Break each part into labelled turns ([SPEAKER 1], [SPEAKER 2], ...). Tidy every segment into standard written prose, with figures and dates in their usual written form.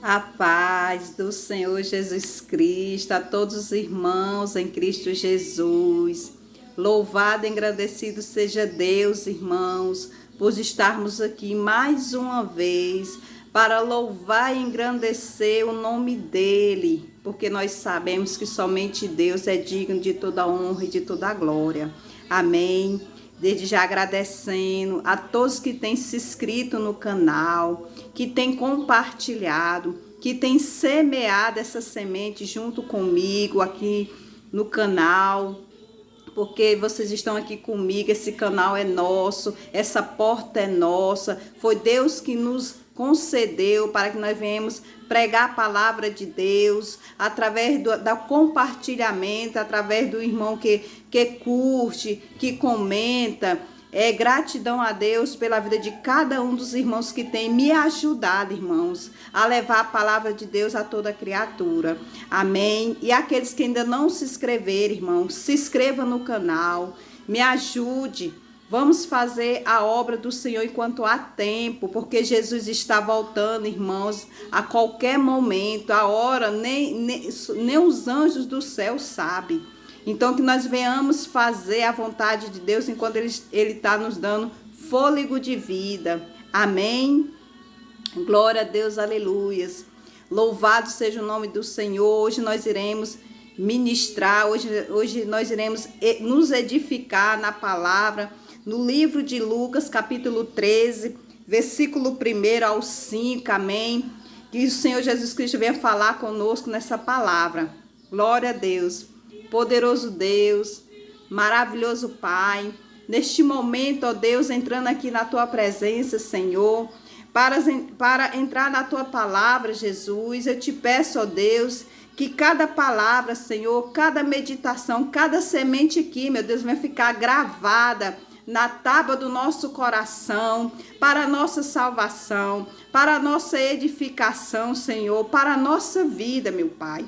[SPEAKER 1] A paz do Senhor Jesus Cristo, a todos os irmãos em Cristo Jesus. Louvado e agradecido seja Deus, irmãos, por estarmos aqui mais uma vez para louvar e engrandecer o nome dEle, porque nós sabemos que somente Deus é digno de toda honra e de toda glória. Amém. Desde já agradecendo a todos que têm se inscrito no canal, que têm compartilhado, que têm semeado essa semente junto comigo aqui no canal, porque vocês estão aqui comigo, esse canal é nosso, essa porta é nossa, foi Deus que nos concedeu para que nós venhamos pregar a palavra de Deus, através do compartilhamento, através do irmão que curte, que comenta. Gratidão a Deus pela vida de cada um dos irmãos que tem me ajudado, irmãos, a levar a palavra de Deus a toda criatura. Amém? E aqueles que ainda não se inscreveram, irmãos, se inscreva no canal, me ajude. Vamos fazer a obra do Senhor enquanto há tempo, porque Jesus está voltando, irmãos, a qualquer momento, a hora, nem os anjos do céu sabem. Então, que nós venhamos fazer a vontade de Deus enquanto Ele está nos dando fôlego de vida. Amém? Glória a Deus, aleluias. Louvado seja o nome do Senhor. Hoje nós iremos ministrar, hoje nós iremos nos edificar na palavra, no livro de Lucas, capítulo 13, versículo 1 ao 5, amém? Que o Senhor Jesus Cristo venha falar conosco nessa palavra. Glória a Deus. Poderoso Deus, maravilhoso Pai, neste momento, ó Deus, entrando aqui na Tua presença, Senhor, para entrar na Tua palavra, Jesus, eu te peço, ó Deus, que cada palavra, Senhor, cada meditação, cada semente aqui, meu Deus, venha ficar gravada na tábua do nosso coração, para a nossa salvação, para a nossa edificação, Senhor, para a nossa vida, meu Pai.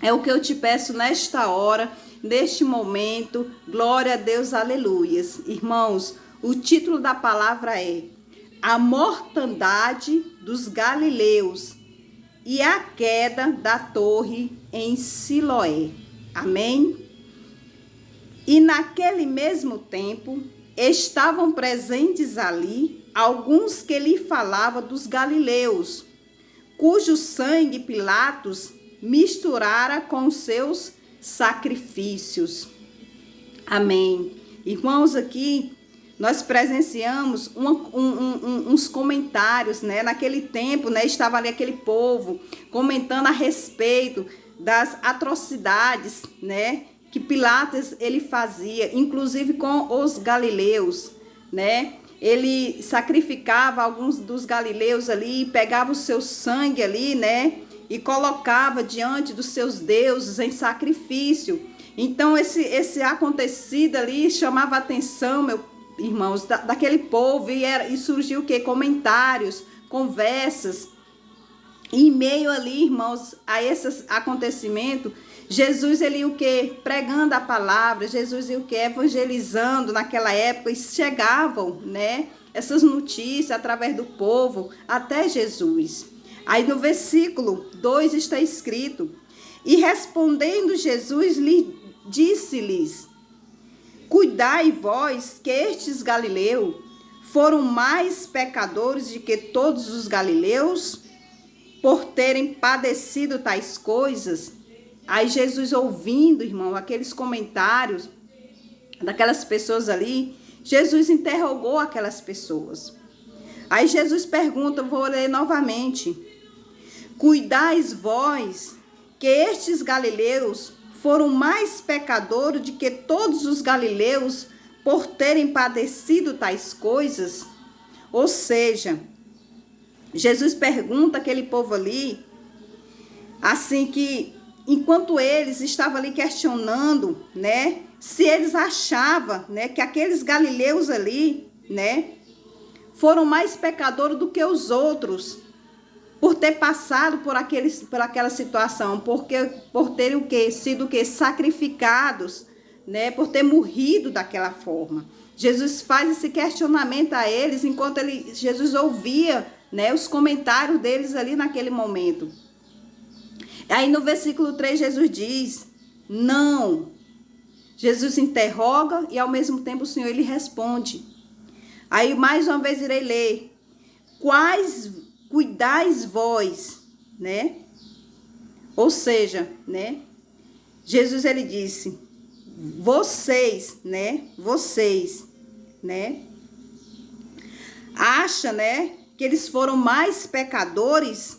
[SPEAKER 1] É o que eu te peço nesta hora, neste momento. Glória a Deus, aleluias. Irmãos, o título da palavra é A Mortandade dos Galileus e a Queda da Torre em Siloé. Amém? E naquele mesmo tempo, estavam presentes ali alguns que lhe falavam dos galileus, cujo sangue Pilatos misturara com seus sacrifícios. Amém. Irmãos, aqui nós presenciamos uns comentários, né? Naquele tempo, né, estava ali aquele povo comentando a respeito das atrocidades, né, que Pilatos ele fazia, inclusive com os galileus, né? Ele sacrificava alguns dos galileus ali, pegava o seu sangue ali, né, e colocava diante dos seus deuses em sacrifício. Então esse acontecido ali chamava a atenção, meus irmãos, daquele povo, e surgiu o quê? Comentários, conversas. E em meio ali, irmãos, a esse acontecimento, Jesus, ele o quê? Pregando a palavra, Jesus o quê? Evangelizando naquela época, e chegavam, né, essas notícias através do povo até Jesus. Aí no versículo 2 está escrito: E respondendo Jesus, disse-lhes: Cuidai vós que estes galileus foram mais pecadores do que todos os galileus, por terem padecido tais coisas. Aí Jesus, ouvindo, irmão, aqueles comentários daquelas pessoas ali, Jesus interrogou aquelas pessoas. Aí Jesus pergunta, vou ler novamente: Cuidais vós que estes galileus foram mais pecadores do que todos os galileus, por terem padecido tais coisas? Ou seja, Jesus pergunta àquele povo ali, assim, que enquanto eles estavam ali questionando, né, se eles achavam, né, que aqueles galileus ali, né, foram mais pecadores do que os outros, por ter passado por aquela situação, por terem o quê? Sido o quê? Sacrificados, né, por ter morrido daquela forma. Jesus faz esse questionamento a eles, enquanto Jesus ouvia né, os comentários deles ali naquele momento. Aí no versículo 3 Jesus diz, não. Jesus interroga e ao mesmo tempo o Senhor ele responde. Aí mais uma vez irei ler. Quais cuidais vós, né? Ou seja, né? Jesus ele disse, vocês, né? Vocês, né? Acha, né? Que eles foram mais pecadores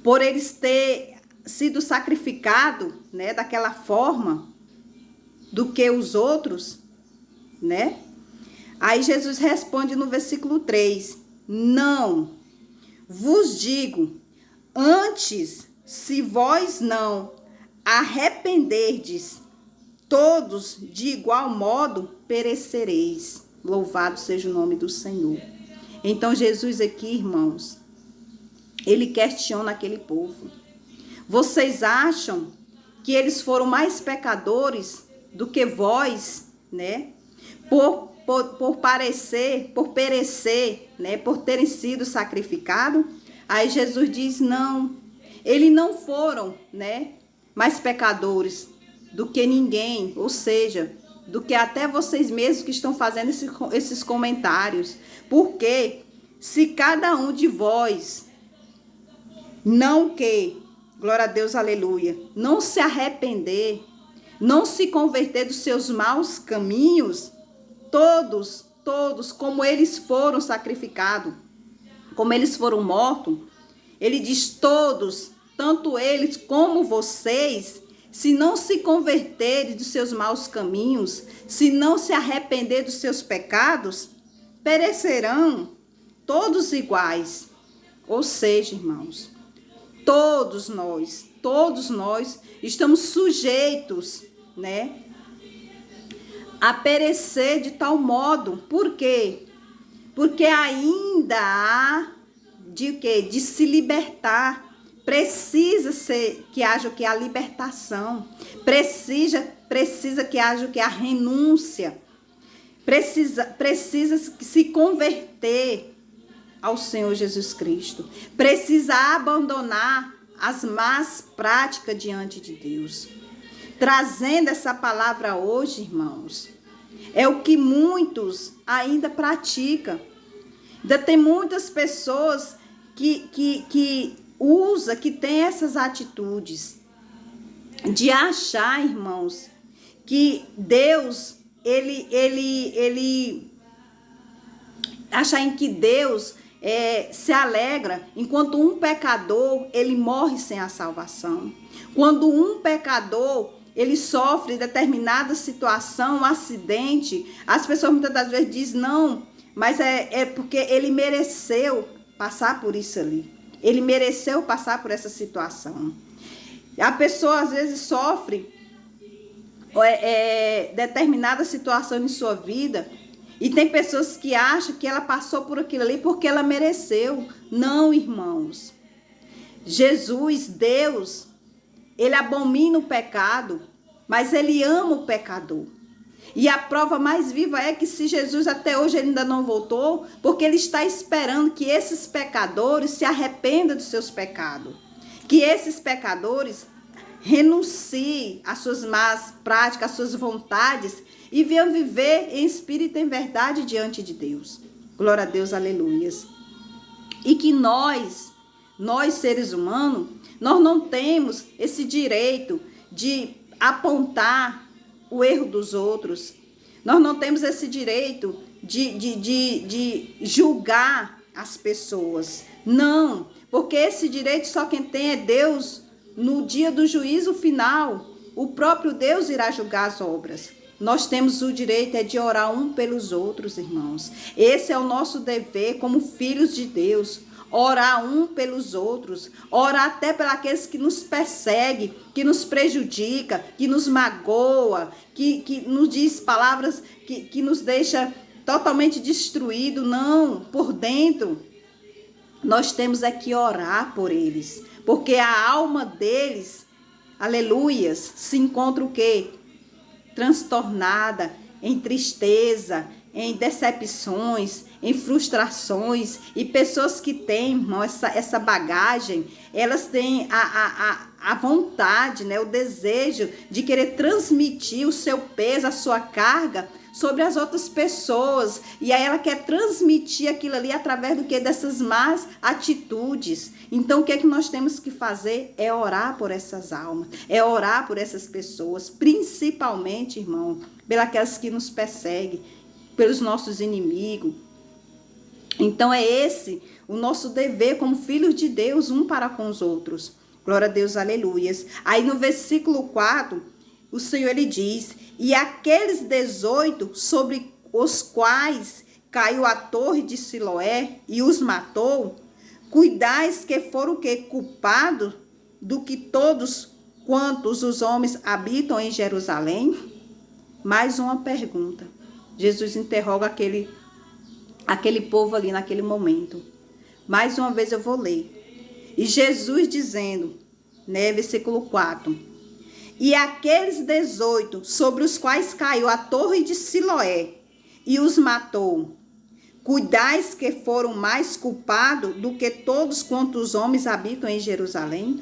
[SPEAKER 1] por eles ter sido sacrificados, né? Daquela forma do que os outros, né? Aí Jesus responde no versículo 3, não, vos digo, antes, se vós não arrependerdes, todos de igual modo perecereis. Louvado seja o nome do Senhor. Então Jesus aqui, irmãos, ele questiona aquele povo. Vocês acham que eles foram mais pecadores do que vós, né? Por perecer, né? Por terem sido sacrificados? Aí Jesus diz, não, eles não foram, né? Mais pecadores do que ninguém, ou seja, do que até vocês mesmos que estão fazendo esses comentários. Porque se cada um de vós não que, glória a Deus, aleluia, não se arrepender, não se converter dos seus maus caminhos, todos, como eles foram sacrificados, como eles foram mortos, ele diz todos, tanto eles como vocês, se não se converterem dos seus maus caminhos, se não se arrepender dos seus pecados, perecerão todos iguais. Ou seja, irmãos, todos nós estamos sujeitos, né, a perecer de tal modo. Por quê? Porque ainda há de quê? De se libertar. Precisa que haja o que? A libertação. Precisa que haja o que? A renúncia. Precisa se converter ao Senhor Jesus Cristo. Precisa abandonar as más práticas diante de Deus. Trazendo essa palavra hoje, irmãos, é o que muitos ainda praticam. Ainda tem muitas pessoas que tem essas atitudes de achar, irmãos, que Deus, ele achar em que Deus se alegra enquanto um pecador, ele morre sem a salvação. Quando um pecador, ele sofre determinada situação, um acidente, as pessoas muitas das vezes dizem, não, mas é porque ele mereceu passar por isso ali. Ele mereceu passar por essa situação. A pessoa às vezes sofre determinada situação em sua vida e tem pessoas que acham que ela passou por aquilo ali porque ela mereceu. Não, irmãos. Jesus, Deus, ele abomina o pecado, mas ele ama o pecador. E a prova mais viva é que se Jesus até hoje ele ainda não voltou, porque ele está esperando que esses pecadores se arrependam dos seus pecados. Que esses pecadores renunciem às suas más práticas, às suas vontades e venham viver em espírito e em verdade diante de Deus. Glória a Deus, aleluias. E que nós seres humanos, nós não temos esse direito de apontar o erro dos outros. Nós não temos esse direito de julgar as pessoas. Não, porque esse direito só quem tem é Deus. No dia do juízo final, o próprio Deus irá julgar as obras. Nós temos o direito de orar um pelos outros, irmãos. Esse é o nosso dever como filhos de Deus. Orar um pelos outros, orar até pelos que nos perseguem, que nos prejudica, que nos magoa, que nos diz palavras que nos deixa totalmente destruído. Não, por dentro, nós temos que orar por eles, porque a alma deles, aleluias, se encontra o quê? Transtornada, em tristeza, em decepções, em frustrações, e pessoas que têm, irmão, essa bagagem, elas têm a vontade, né, o desejo de querer transmitir o seu peso, a sua carga sobre as outras pessoas, e aí ela quer transmitir aquilo ali através do que? Dessas más atitudes. Então o que é que nós temos que fazer? É orar por essas almas, é orar por essas pessoas, principalmente, irmão, pelas que nos perseguem, pelos nossos inimigos. Então é esse o nosso dever como filhos de Deus, um para com os outros. Glória a Deus, aleluias. Aí no versículo 4, o Senhor ele diz: e aqueles 18 sobre os quais caiu a torre de Siloé e os matou, cuidais que foram o que? Culpados do que todos quantos os homens habitam em Jerusalém? Mais uma pergunta. Jesus interroga aquele povo ali naquele momento. Mais uma vez eu vou ler. E Jesus dizendo, né, versículo 4. E aqueles 18 sobre os quais caiu a torre de Siloé e os matou, cuidais que foram mais culpados do que todos quantos homens habitam em Jerusalém?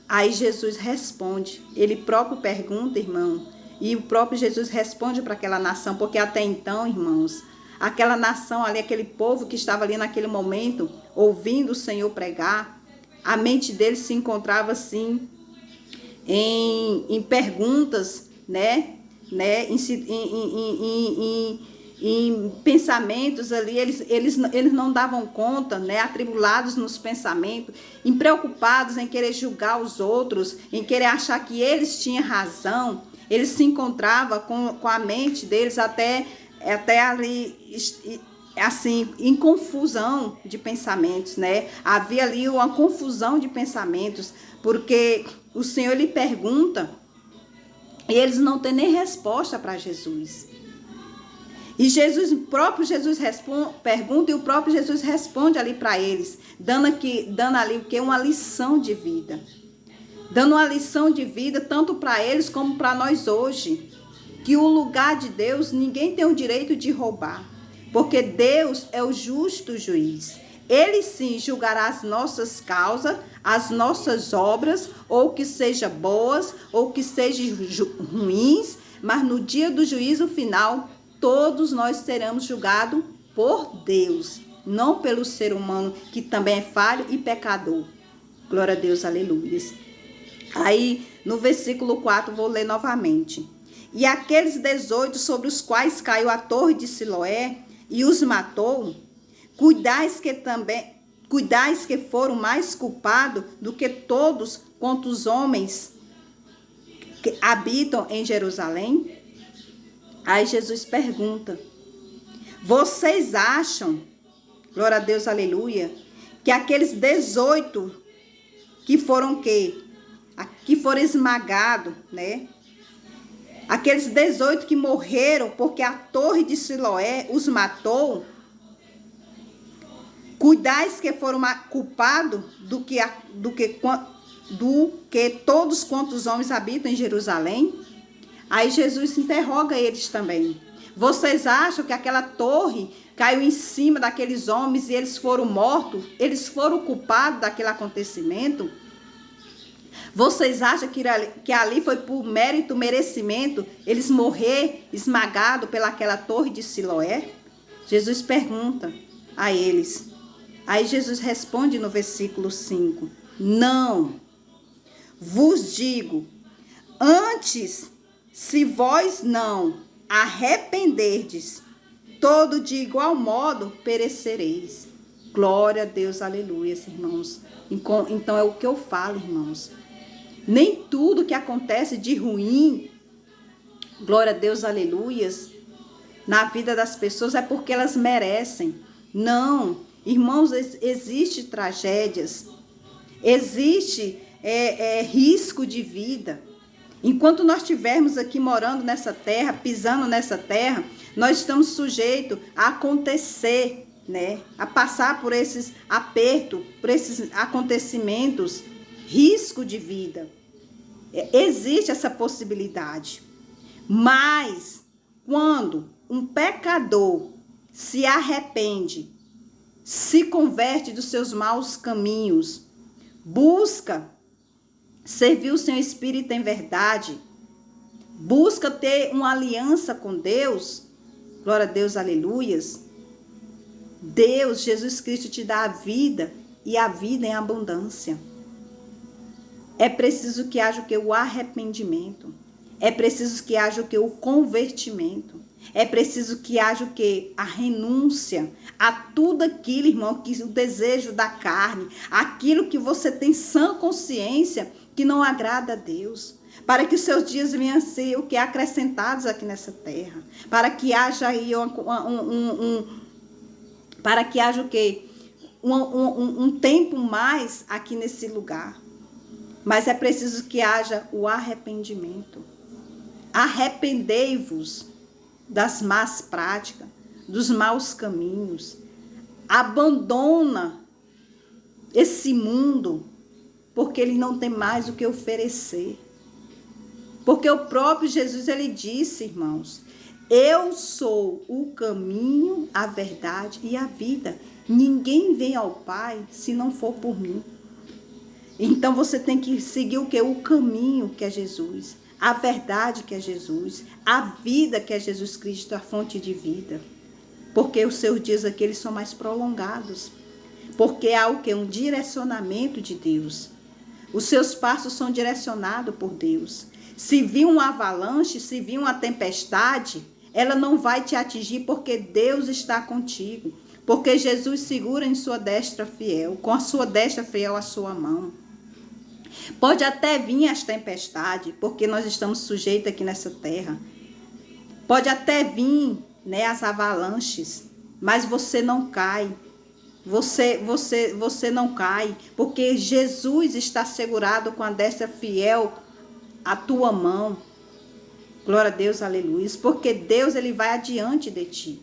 [SPEAKER 1] Aí Jesus responde, ele próprio pergunta, irmão, e o próprio Jesus responde para aquela nação, porque até então, irmãos, aquela nação ali, aquele povo que estava ali naquele momento, ouvindo o Senhor pregar, a mente deles se encontrava assim, em perguntas, né? Em pensamentos ali, eles não davam conta, né? Atribulados nos pensamentos, preocupados em querer julgar os outros, em querer achar que eles tinham razão. Eles se encontravam com a mente deles até ali, assim, em confusão de pensamentos, né? Havia ali uma confusão de pensamentos, porque o Senhor lhe pergunta e eles não têm nem resposta para Jesus. E o próprio Jesus pergunta e o próprio Jesus responde ali para eles, dando ali o que? Uma lição de vida. Dando uma lição de vida tanto para eles como para nós hoje. Que o lugar de Deus ninguém tem o direito de roubar. Porque Deus é o justo juiz. Ele sim julgará as nossas causas, as nossas obras, ou que sejam boas, ou que sejam ruins, mas no dia do juízo final, todos nós seremos julgados por Deus, não pelo ser humano, que também é falho e pecador. Glória a Deus, aleluia. Aí, no versículo 4, vou ler novamente. E aqueles 18 sobre os quais caiu a torre de Siloé e os matou, cuidais que foram mais culpados do que todos quantos homens que habitam em Jerusalém? Aí Jesus pergunta, vocês acham, glória a Deus, aleluia, que aqueles 18 que foram que foram esmagados, né? Aqueles 18 que morreram porque a torre de Siloé os matou, cuidais que foram culpados do que todos quantos homens habitam em Jerusalém? Aí Jesus interroga eles também. Vocês acham que aquela torre caiu em cima daqueles homens e eles foram mortos? Eles foram culpados daquele acontecimento? Vocês acham que ali foi por mérito, merecimento, eles morrer esmagados pelaquela torre de Siloé? Jesus pergunta a eles. Aí Jesus responde no versículo 5. Não, vos digo, antes, se vós não arrependerdes, todo de igual modo perecereis. Glória a Deus, aleluia, irmãos. Então é o que eu falo, irmãos. Nem tudo que acontece de ruim, glória a Deus, aleluias, na vida das pessoas é porque elas merecem. Não, irmãos, existe tragédias, existe risco de vida. Enquanto nós estivermos aqui morando nessa terra, pisando nessa terra, nós estamos sujeitos a acontecer, né? A passar por esses apertos, por esses acontecimentos, risco de vida. Existe essa possibilidade. Mas, quando um pecador se arrepende, se converte dos seus maus caminhos, busca servir o seu Espírito em verdade, busca ter uma aliança com Deus, glória a Deus, aleluias, Deus, Jesus Cristo te dá a vida e a vida em abundância. É preciso que haja o que? O arrependimento. É preciso que haja o que? O convertimento. É preciso que haja o que? A renúncia a tudo aquilo, irmão, que o desejo da carne, aquilo que você tem sã consciência que não agrada a Deus. Para que os seus dias venham a ser o que? Acrescentados aqui nessa terra. Para que haja aí para que haja o que? Um tempo mais aqui nesse lugar. Mas é preciso que haja o arrependimento. Arrependei-vos das más práticas, dos maus caminhos. Abandona esse mundo, porque ele não tem mais o que oferecer. Porque o próprio Jesus, ele disse, irmãos, eu sou o caminho, a verdade e a vida. Ninguém vem ao Pai se não for por mim. Então você tem que seguir o que? O caminho que é Jesus, a verdade que é Jesus, a vida que é Jesus Cristo, a fonte de vida. Porque os seus dias aqui eles são mais prolongados. Porque há o que? Um direcionamento de Deus. Os seus passos são direcionados por Deus. Se vir um avalanche, se vir uma tempestade, ela não vai te atingir porque Deus está contigo. Porque Jesus segura em sua destra fiel, com a sua destra fiel a sua mão. Pode até vir as tempestades, porque nós estamos sujeitos aqui nessa terra. Pode até vir, né, as avalanches, mas você não cai. Você não cai, porque Jesus está segurado com a destra fiel a tua mão. Glória a Deus, aleluia. Porque Deus, ele vai adiante de ti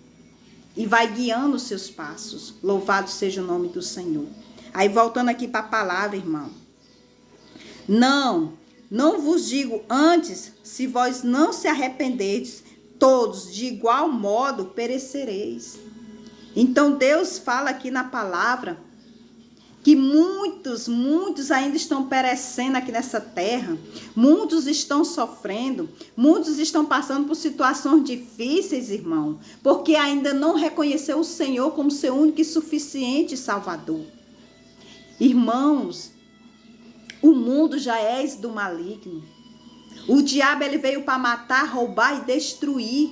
[SPEAKER 1] e vai guiando os seus passos. Louvado seja o nome do Senhor. Aí voltando aqui para a palavra, irmão. Não vos digo antes, se vós não se arrependerdes, todos de igual modo perecereis. Então Deus fala aqui na palavra que muitos ainda estão perecendo aqui nessa terra, muitos estão sofrendo, muitos estão passando por situações difíceis, irmão, porque ainda não reconheceu o Senhor como seu único e suficiente Salvador. Irmãos, o mundo já é do maligno. O diabo ele veio para matar, roubar e destruir.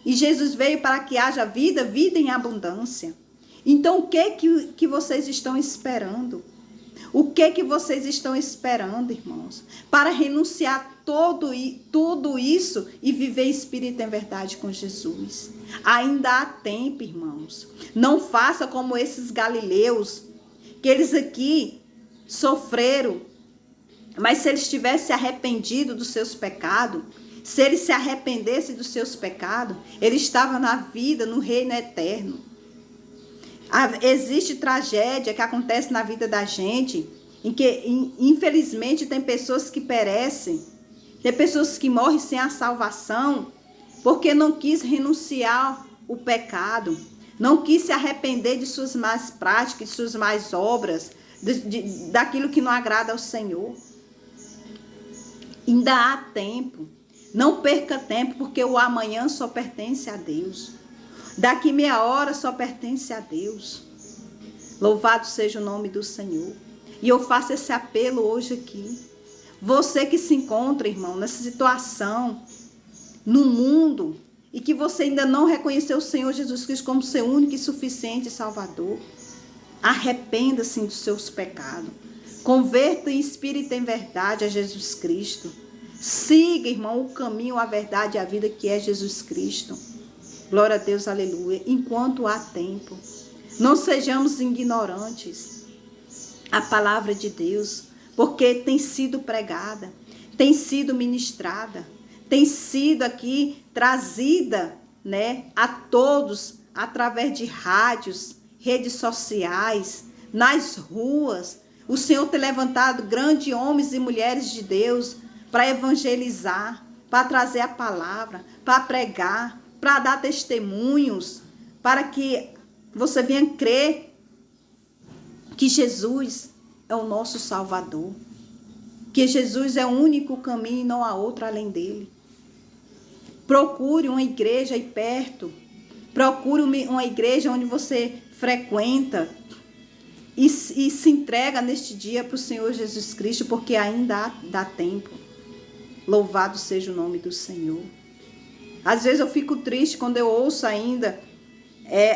[SPEAKER 1] E Jesus veio para que haja vida, vida em abundância. Então, o que vocês estão esperando? O que vocês estão esperando, irmãos? Para renunciar tudo isso e viver espírito em verdade com Jesus. Ainda há tempo, irmãos. Não faça como esses galileus, que eles aqui sofreram. Mas se eles tivessem arrependido dos seus pecados, se eles se arrependessem dos seus pecados, eles estavam na vida, no reino eterno. Existe tragédia que acontece na vida da gente, em que infelizmente tem pessoas que perecem, tem pessoas que morrem sem a salvação, porque não quis renunciar o pecado, não quis se arrepender de suas más práticas, de suas más obras, daquilo que não agrada ao Senhor. Ainda há tempo. Não perca tempo, porque o amanhã só pertence a Deus. Daqui meia hora só pertence a Deus. Louvado seja o nome do Senhor. E eu faço esse apelo hoje aqui. Você que se encontra, irmão, nessa situação, no mundo, e que você ainda não reconheceu o Senhor Jesus Cristo como seu único e suficiente Salvador, arrependa-se dos seus pecados. Converta em espírito e em verdade a Jesus Cristo. Siga, irmão, o caminho, a verdade e a vida que é Jesus Cristo. Glória a Deus, aleluia. Enquanto há tempo, não sejamos ignorantes. A palavra de Deus, porque tem sido pregada, tem sido ministrada, tem sido aqui trazida, né, a todos através de rádios, redes sociais, nas ruas. O Senhor tem levantado grandes homens e mulheres de Deus para evangelizar, para trazer a palavra, para pregar, para dar testemunhos, para que você venha crer que Jesus é o nosso Salvador, que Jesus é o único caminho e não há outro além dele. Procure uma igreja aí perto, procure uma igreja onde você frequenta e se entrega neste dia para o Senhor Jesus Cristo, porque ainda dá tempo. Louvado seja o nome do Senhor. Às vezes eu fico triste quando eu ouço ainda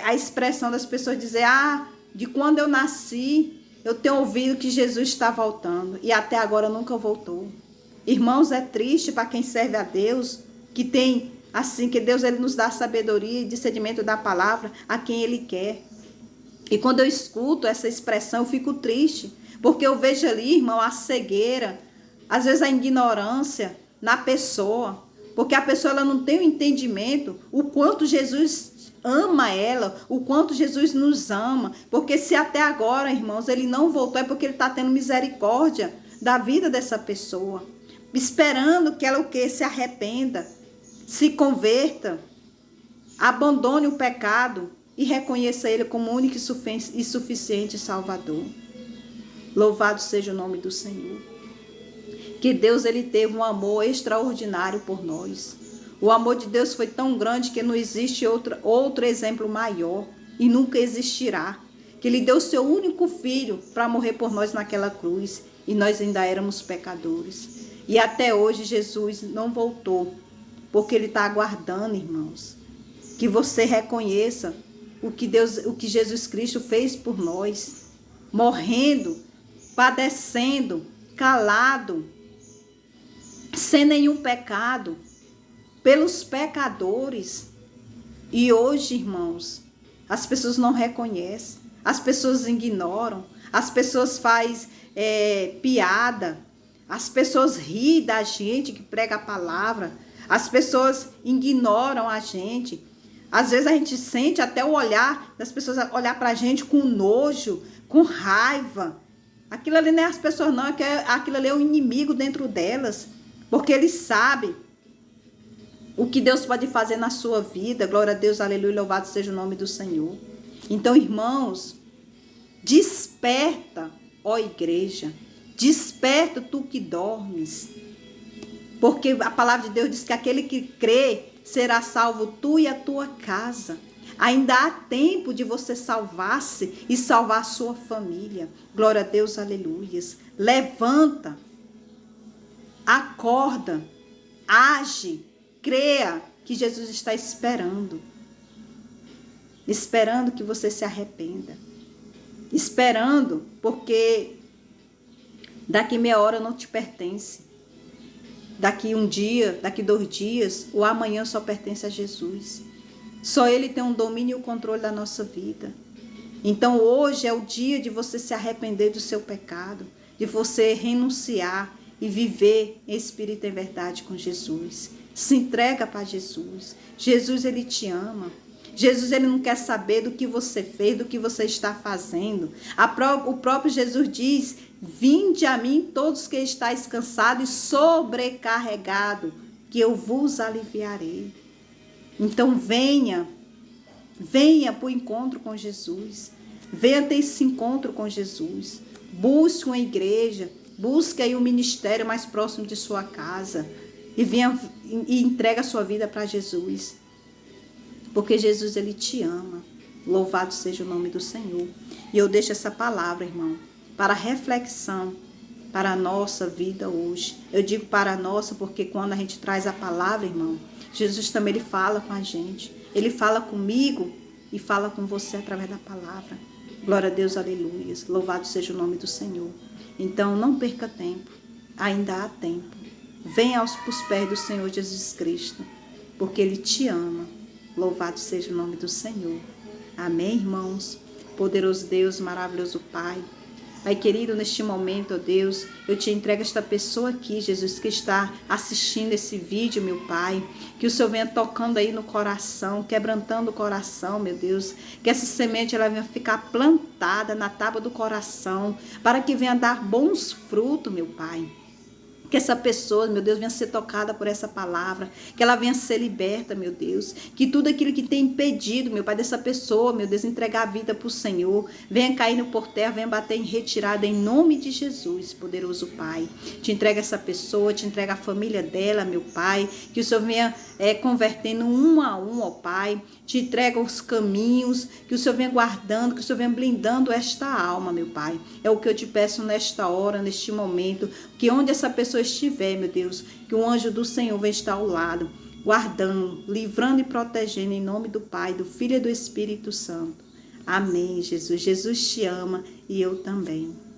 [SPEAKER 1] a expressão das pessoas dizer: de quando eu nasci, eu tenho ouvido que Jesus está voltando e até agora nunca voltou. Irmãos, é triste para quem serve a Deus, que tem assim, que Deus ele nos dá sabedoria e discernimento da palavra a quem ele quer. E quando eu escuto essa expressão, eu fico triste, porque eu vejo ali, irmão, a cegueira, às vezes a ignorância na pessoa, porque a pessoa ela não tem o entendimento o quanto Jesus ama ela, o quanto Jesus nos ama, porque se até agora, irmãos, ele não voltou, é porque ele está tendo misericórdia da vida dessa pessoa, esperando que ela o quê? Se arrependa, se converta, abandone o pecado e reconheça ele como único e suficiente Salvador. Louvado seja o nome do Senhor. Que Deus ele teve um amor extraordinário por nós. O amor de Deus foi tão grande que não existe outro exemplo maior e nunca existirá. Que ele deu seu único filho para morrer por nós naquela cruz e nós ainda éramos pecadores. E até hoje Jesus não voltou, porque ele está aguardando, irmãos, que você reconheça o que Jesus Cristo fez por nós, morrendo, padecendo, calado, sem nenhum pecado, pelos pecadores. E hoje, irmãos, as pessoas não reconhecem, as pessoas ignoram, as pessoas fazem piada, as pessoas riem da gente que prega a palavra, as pessoas ignoram a gente. Às vezes a gente sente até o olhar das pessoas olhar para a gente com nojo, com raiva. Aquilo ali não é as pessoas não, aquilo ali é o inimigo dentro delas, porque eles sabem o que Deus pode fazer na sua vida. Glória a Deus, aleluia, louvado seja o nome do Senhor. Então, irmãos, desperta, ó igreja, desperta tu que dormes, porque a palavra de Deus diz que aquele que crê será salvo, tu e a tua casa. Ainda há tempo de você salvar-se e salvar a sua família. Glória a Deus, aleluias. Levanta, acorda, age, creia que Jesus está esperando. Esperando que você se arrependa. Esperando, porque daqui meia hora não te pertence. Daqui um dia, daqui 2 dias, o amanhã só pertence a Jesus. Só Ele tem um domínio e o controle da nossa vida. Então hoje é o dia de você se arrepender do seu pecado, de você renunciar e viver em espírito e verdade com Jesus. Se entrega para Jesus. Jesus, Ele te ama. Jesus, Ele não quer saber do que você fez, do que você está fazendo. O próprio Jesus diz: vinde a mim todos que estáis cansados e sobrecarregados, que eu vos aliviarei. Então venha para o encontro com Jesus. Venha ter esse encontro com Jesus. Busque uma igreja, busque aí um ministério mais próximo de sua casa e venha e entregue a sua vida para Jesus. Porque Jesus, Ele te ama. Louvado seja o nome do Senhor. E eu deixo essa palavra, irmão, para reflexão, para a nossa vida hoje. Eu digo para a nossa porque quando a gente traz a palavra, irmão, Jesus também Ele fala com a gente. Ele fala comigo e fala com você através da palavra. Glória a Deus, aleluia. Louvado seja o nome do Senhor. Então, não perca tempo. Ainda há tempo. Venha aos pés do Senhor Jesus Cristo, porque Ele te ama. Louvado seja o nome do Senhor. Amém, irmãos? Poderoso Deus, maravilhoso Pai. Pai querido, neste momento, ó Deus, eu te entrego esta pessoa aqui, Jesus, que está assistindo esse vídeo, meu Pai. Que o Senhor venha tocando aí no coração, quebrantando o coração, meu Deus. Que essa semente ela venha ficar plantada na tábua do coração, para que venha dar bons frutos, meu Pai. Que essa pessoa, meu Deus, venha ser tocada por essa palavra. Que ela venha ser liberta, meu Deus. Que tudo aquilo que tem impedido, meu Pai, dessa pessoa, meu Deus, entregar a vida para o Senhor, venha cair no por terra, venha bater em retirada em nome de Jesus, poderoso Pai. Te entrega essa pessoa, te entrega a família dela, meu Pai. Que o Senhor venha convertendo um a um, ó Pai. Te entrega os caminhos, que o Senhor venha guardando, que o Senhor venha blindando esta alma, meu Pai. É o que eu te peço nesta hora, neste momento, que onde essa pessoa estiver, meu Deus, que o anjo do Senhor venha estar ao lado, guardando, livrando e protegendo, em nome do Pai, do Filho e do Espírito Santo. Amém, Jesus. Jesus te ama e eu também.